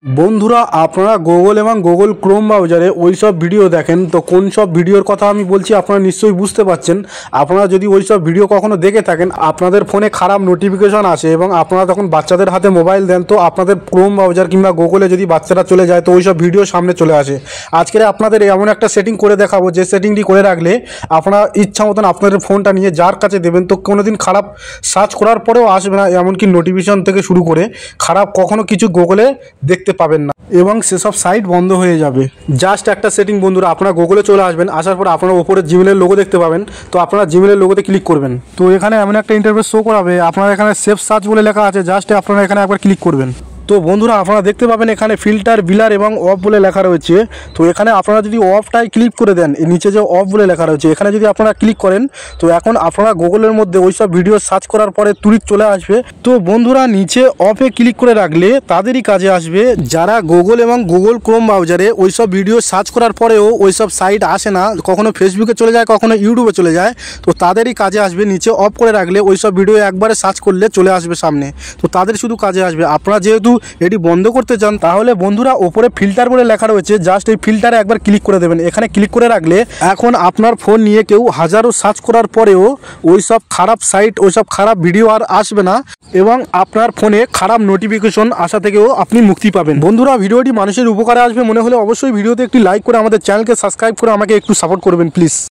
বন্ধুরা আপনারা গুগল এবং গুগল ক্রোম ব্রাউজারে ওই সব ভিডিও দেখেন, তো কোন সব ভিডিওর কথা আমি বলছি আপনারা নিশ্চয়ই বুঝতে পারছেন। আপনারা যদি ওই সব ভিডিও কখনো দেখে থাকেন, আপনাদের ফোনে খারাপ নোটিফিকেশন আসে এবং আপনারা তখন বাচ্চাদের হাতে মোবাইল দেন, তো আপনাদের ক্রোম ব্রাউজার কিংবা গুগলে যদি বাচ্চারা চলে যায় তো ওই সব ভিডিও সামনে চলে আসে। আজকের আপনাদের এমন একটা সেটিং করে দেখাবো যে সেটিংটি করে রাখলে আপনারা ইচ্ছা মতন আপনাদের ফোনটা নিয়ে যার কাছে দেবেন তো কোনোদিন খারাপ সার্চ করার পরেও আসবে না, এমনকি নোটিফিকেশন থেকে শুরু করে খারাপ কখনো কিছু গুগলে দেখতে পাবেন না এবং সেসব সাইট বন্ধ হয়ে যাবে। জাস্ট একটা সেটিং বন্ধুরা, আপনারা গুগলে চলে আসবেন, আসার পর আপনারা উপরে জিমেলের লোগো দেখতে পাবেন, তো আপনারা জিমেলের লোগোতে ক্লিক করবেন। তো এখানে এমন একটা ইন্টারফেস শো করাবে, আপনারা এখানে সেভ সার্চ বলে লেখা আছে, জাস্ট আপনারা এখানে একবার ক্লিক করবেন। তো বন্ধুরা আপনারা দেখতে পাবেন এখানে ফিল্টার, বিলার এবং অফ বলে লেখা রয়েছে। তো এখানে আপনারা যদি অফটাই ক্লিক করে দেন, নিচে যে অফ বলে লেখা রয়েছে এখানে যদি আপনারা ক্লিক করেন, তো এখন আপনারা গুগলের মধ্যে ওই সব ভিডিও সার্চ করার পরে তুরিত চলে আসবে। তো বন্ধুরা নিচে অফে ক্লিক করে রাখলে তাদেরই কাজে আসবে যারা গুগল এবং গুগল ক্রোম ব্রাউজারে ওই সব ভিডিও সার্চ করার পরেও ওই সব সাইট আসে না, কখনো ফেসবুকে চলে যায়, কখনো ইউটিউবে চলে যায়, তো তাদেরই কাজে আসবে। নিচে অফ করে রাখলে ওই সব ভিডিও একবারে সার্চ করলে চলে আসবে সামনে, তো তাদের শুধু কাজে আসবে। আপনারা যেহেতু এটি বন্ধ করতে চান তাহলে বন্ধুরা ওপরে ফিল্টার বলে লেখা রয়েছে, জাস্ট এই ফিল্টারে একবার ক্লিক করে দেবেন। এখানে ক্লিক করে রাখলে এখন আপনার ফোন নিয়ে কেউ হাজারো সার্চ করার পরেও ওই সব খারাপ সাইট, ওই সব খারাপ ভিডিও আর আসবে না এবং আপনার ফোনে খারাপ নোটিফিকেশন আসা থেকেও আপনি মুক্তি পাবেন। বন্ধুরা ভিডিওটি মানুষের উপকারে আসবে মনে হলে অবশ্যই ভিডিওতে একটি লাইক করে আমাদের চ্যানেলকে সাবস্ক্রাইব করে আমাকে একটু সাপোর্ট করবেন প্লিজ।